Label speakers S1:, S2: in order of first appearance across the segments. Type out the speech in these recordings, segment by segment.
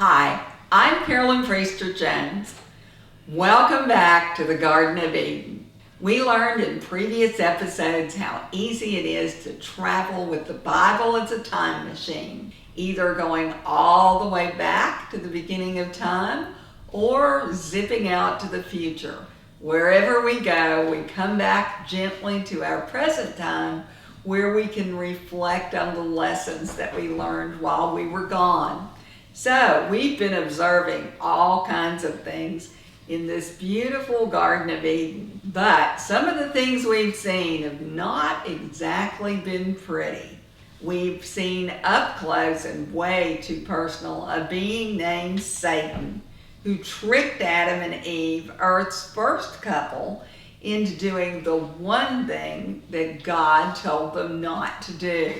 S1: Hi, I'm Carolyn Priester-Jones. Welcome back to the Garden of Eden. We learned in previous episodes how easy it is to travel with the Bible as a time machine, either going all the way back to the beginning of time or zipping out to the future. Wherever we go, we come back gently to our present time where we can reflect on the lessons that we learned while we were gone. So we've been observing all kinds of things in this beautiful Garden of Eden, but some of the things we've seen have not exactly been pretty. We've seen up close and way too personal a being named Satan who tricked Adam and Eve, Earth's first couple, into doing the one thing that God told them not to do.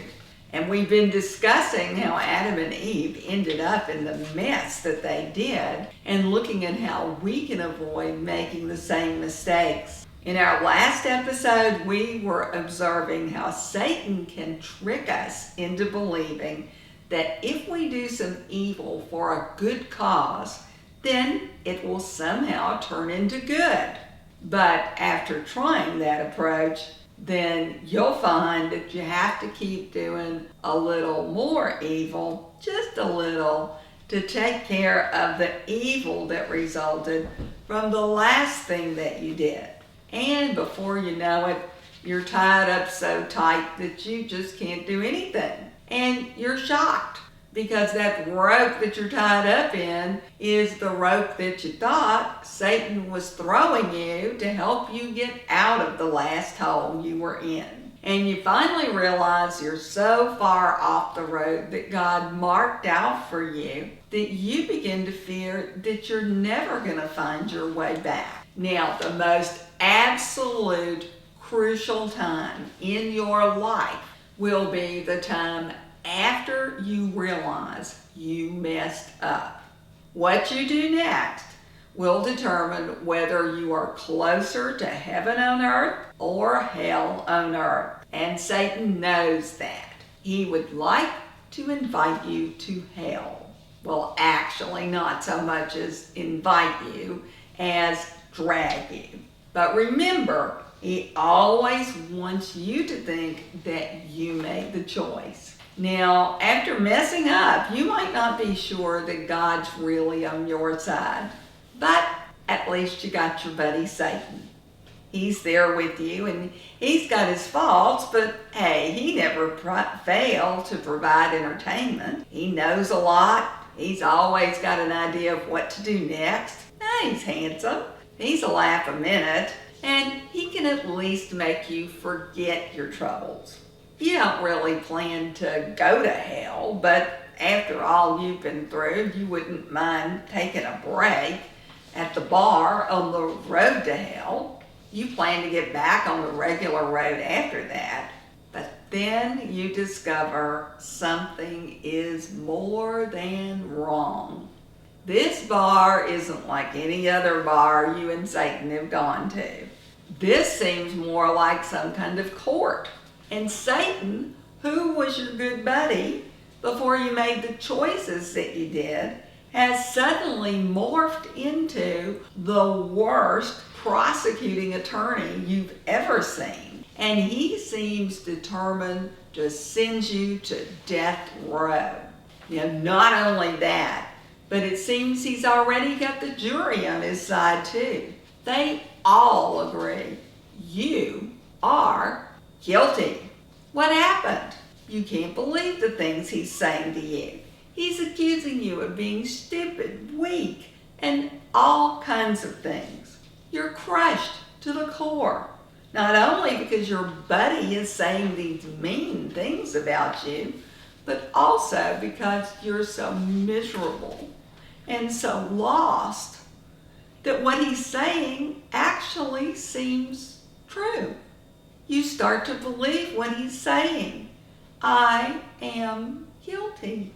S1: And we've been discussing how Adam and Eve ended up in the mess that they did and looking at how we can avoid making the same mistakes. In our last episode, we were observing how Satan can trick us into believing that if we do some evil for a good cause, then it will somehow turn into good. But after trying that approach, then you'll find that you have to keep doing a little more evil, just a little, to take care of the evil that resulted from the last thing that you did. And before you know it, you're tied up so tight that you just can't do anything. And you're shocked because that rope that you're tied up in is the rope that you thought Satan was throwing you to help you get out of the last hole you were in. And you finally realize you're so far off the road that God marked out for you that you begin to fear that you're never going to find your way back. Now, the most absolute crucial time in your life will be the time after you realize you messed up. What you do next will determine whether you are closer to heaven on earth or hell on earth. And Satan knows that. He would like to invite you to hell. Well, actually, not so much as invite you as drag you. But remember, he always wants you to think that you made the choice. Now, after messing up, you might not be sure that God's really on your side, but at least you got your buddy Satan. He's there with you, and he's got his faults, but hey, he never failed to provide entertainment. He knows a lot. He's always got an idea of what to do next. He's handsome. He's a laugh a minute, and he can at least make you forget your troubles. You don't really plan to go to hell, but after all you've been through, you wouldn't mind taking a break at the bar on the road to hell. You plan to get back on the regular road after that, but then you discover something is more than wrong. This bar isn't like any other bar you and Satan have gone to. This seems more like some kind of court. And Satan, who was your good buddy before you made the choices that you did, has suddenly morphed into the worst prosecuting attorney you've ever seen. And he seems determined to send you to death row. Not only that, but it seems he's already got the jury on his side too. They all agree you are guilty. What happened? You can't believe the things he's saying to you. He's accusing you of being stupid, weak, and all kinds of things. You're crushed to the core. Not only because your buddy is saying these mean things about you, but also because you're so miserable and so lost that what he's saying actually seems true. You start to believe what he's saying. I am guilty.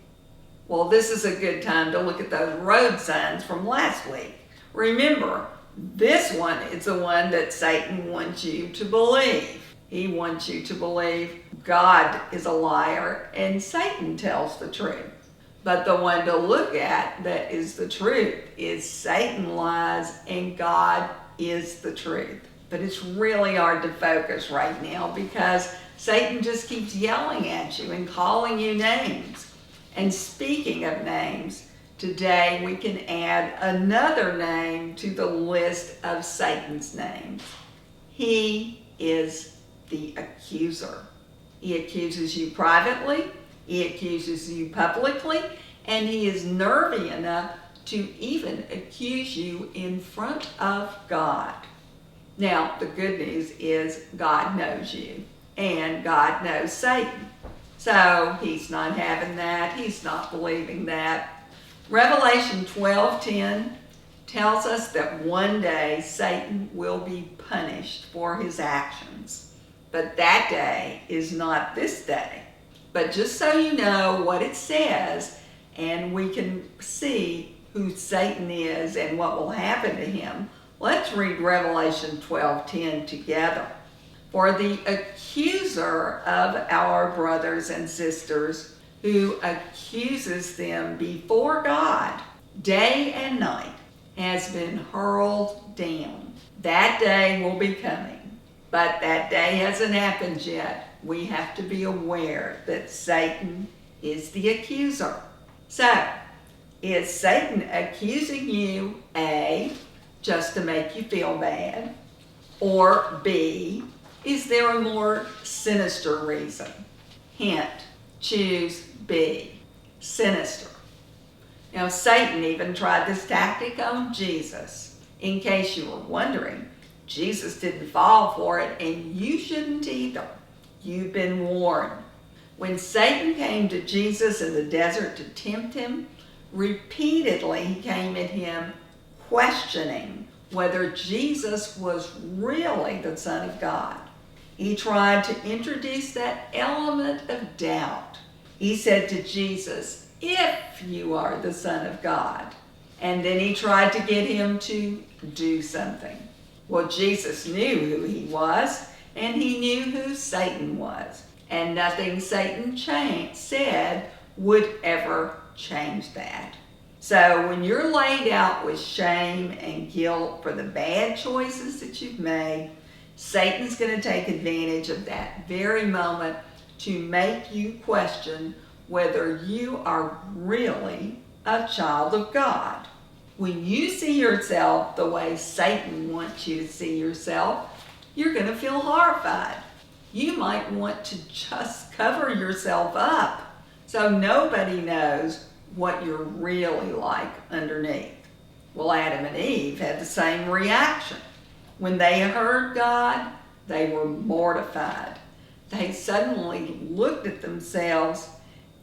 S1: Well, this is a good time to look at those road signs from last week. Remember, this one is the one that Satan wants you to believe. He wants you to believe God is a liar and Satan tells the truth. But the one to look at that is the truth is Satan lies and God is the truth. But it's really hard to focus right now because Satan just keeps yelling at you and calling you names. And speaking of names, today we can add another name to the list of Satan's names. He is the accuser. He accuses you privately, he accuses you publicly, and he is nervy enough to even accuse you in front of God. Now, the good news is God knows you, and God knows Satan. So he's not having that, he's not believing that. Revelation 12:10 tells us that one day Satan will be punished for his actions. But that day is not this day. But just so you know what it says, and we can see who Satan is and what will happen to him, let's read Revelation 12:10 together. For the accuser of our brothers and sisters, who accuses them before God day and night, has been hurled down. That day will be coming, but that day hasn't happened yet. We have to be aware that Satan is the accuser. So, is Satan accusing you, A, just to make you feel bad, or B, is there a more sinister reason? Hint, choose B, sinister. Now, Satan even tried this tactic on Jesus. In case you were wondering, Jesus didn't fall for it, and you shouldn't either. You've been warned. When Satan came to Jesus in the desert to tempt him, repeatedly he came at him questioning whether Jesus was really the Son of God. He tried to introduce that element of doubt. He said to Jesus, "If you are the Son of God." And then he tried to get him to do something. Well, Jesus knew who he was, and he knew who Satan was. And nothing Satan said would ever change that. So when you're laid out with shame and guilt for the bad choices that you've made, Satan's going to take advantage of that very moment to make you question whether you are really a child of God. When you see yourself the way Satan wants you to see yourself, you're going to feel horrified. You might want to just cover yourself up so nobody knows what you're really like underneath. Well, Adam and Eve had the same reaction. When they heard God, they were mortified. They suddenly looked at themselves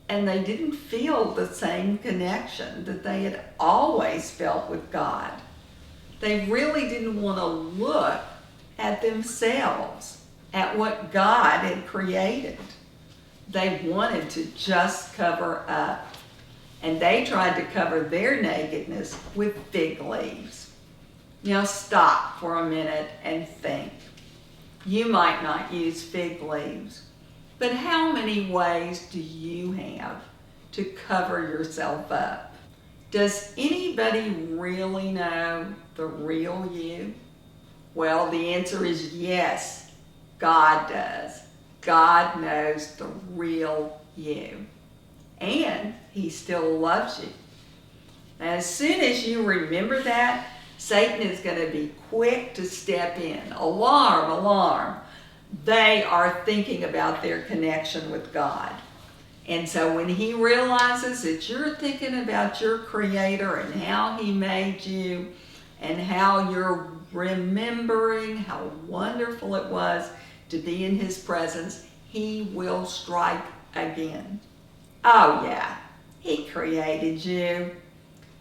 S1: and they didn't feel the same connection that they had always felt with God. They really didn't want to look at themselves, at what God had created. They wanted to just cover up. And they tried to cover their nakedness with fig leaves. Now stop for a minute and think. You might not use fig leaves, but how many ways do you have to cover yourself up? Does anybody really know the real you? Well, the answer is yes, God does. God knows the real you. And he still loves you. As soon as you remember that, Satan is going to be quick to step in. Alarm, alarm. They are thinking about their connection with God. And so when he realizes that you're thinking about your Creator and how he made you and how you're remembering how wonderful it was to be in his presence, he will strike again. Oh yeah, he created you.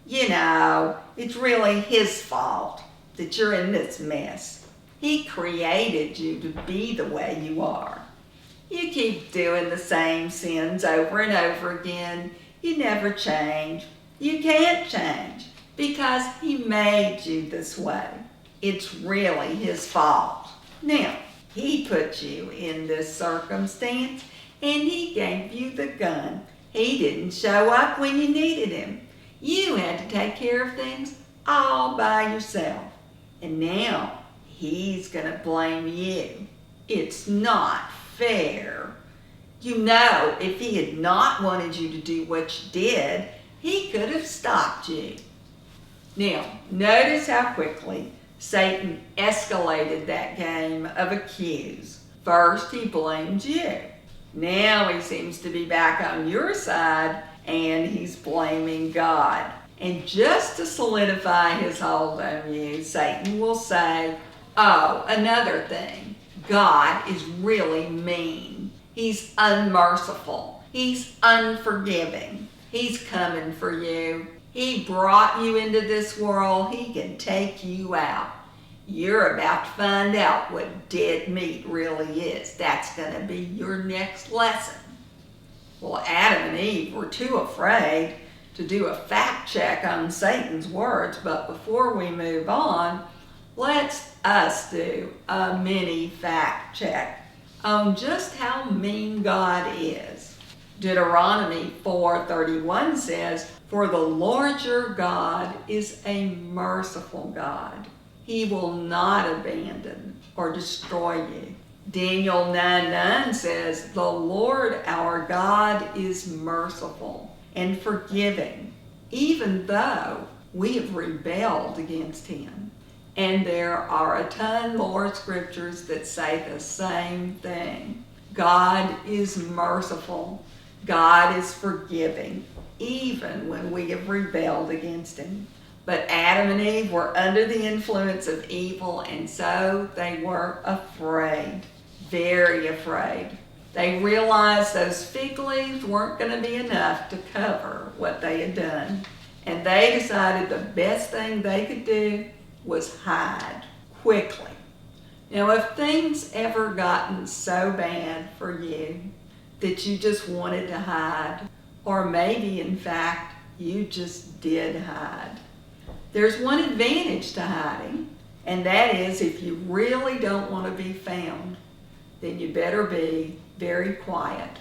S1: You know, it's really his fault that you're in this mess. He created you to be the way you are. You keep doing the same sins over and over again. You never change. You can't change because he made you this way. It's really his fault. Now, he put you in this circumstance and he gave you the gun He didn't show up when you needed him. You had to take care of things all by yourself. And now he's going to blame you. It's not fair. You know, if he had not wanted you to do what you did, he could have stopped you. Now, notice how quickly Satan escalated that game of accuse. First, he blamed you. Now he seems to be back on your side and he's blaming God. And just to solidify his hold on you, Satan will say, oh, another thing, God is really mean. He's unmerciful. He's unforgiving. He's coming for you. He brought you into this world. He can take you out. You're about to find out what dead meat really is. That's going to be your next lesson. Well, Adam and Eve were too afraid to do a fact check on Satan's words, but before we move on, let's us do a mini fact check on just how mean God is. Deuteronomy 4:31 says, "For the Lord your God is a merciful God. He will not abandon or destroy you." Daniel 9:9 says, "The Lord our God is merciful and forgiving, even though we have rebelled against him." And there are a ton more scriptures that say the same thing. God is merciful. God is forgiving, even when we have rebelled against him. But Adam and Eve were under the influence of evil, and so they were afraid, very afraid. They realized those fig leaves weren't going to be enough to cover what they had done. And they decided the best thing they could do was hide quickly. Now, if things ever gotten so bad for you that you just wanted to hide, or maybe in fact you just did hide, there's one advantage to hiding, and that is if you really don't want to be found, then you better be very quiet.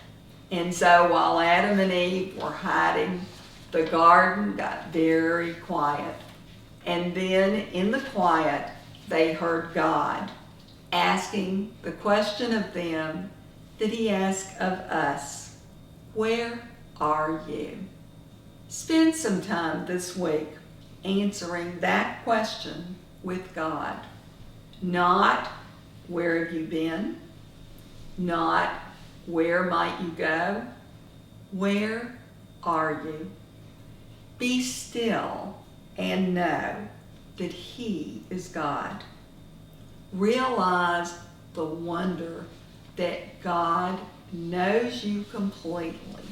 S1: And so while Adam and Eve were hiding, the garden got very quiet. And then in the quiet, they heard God asking the question of them that he asked of us: where are you? Spend some time this week answering that question with God. Not where have you been? Not where might you go? Where are you? Be still and know that he is God. Realize the wonder that God knows you completely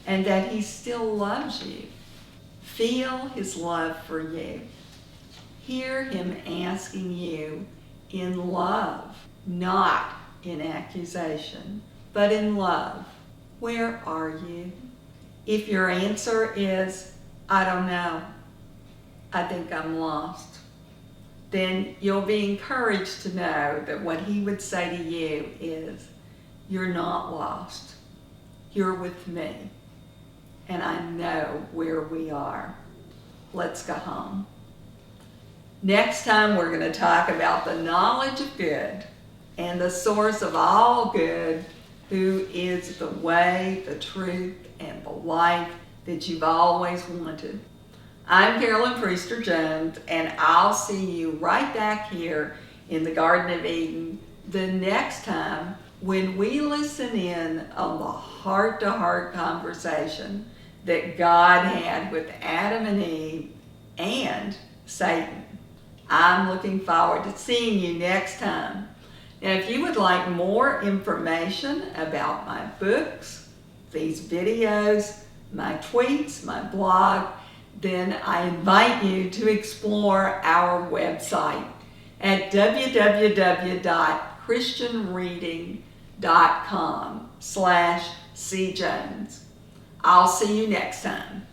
S1: and that he still loves you. Feel his love for you. Hear him asking you in love, not in accusation, but in love. Where are you? If your answer is, I don't know, I think I'm lost, then you'll be encouraged to know that what he would say to you is, you're not lost. You're with me, and I know where we are. Let's go home. Next time we're going to talk about the knowledge of good and the source of all good, who is the way, the truth, and the life that you've always wanted. I'm Carolyn Priester-Jones, and I'll see you right back here in the Garden of Eden the next time when we listen in on the heart-to-heart conversation that God had with Adam and Eve and Satan. I'm looking forward to seeing you next time. Now, if you would like more information about my books, these videos, my tweets, my blog, then I invite you to explore our website at www.christianreading.com/cjones. I'll see you next time.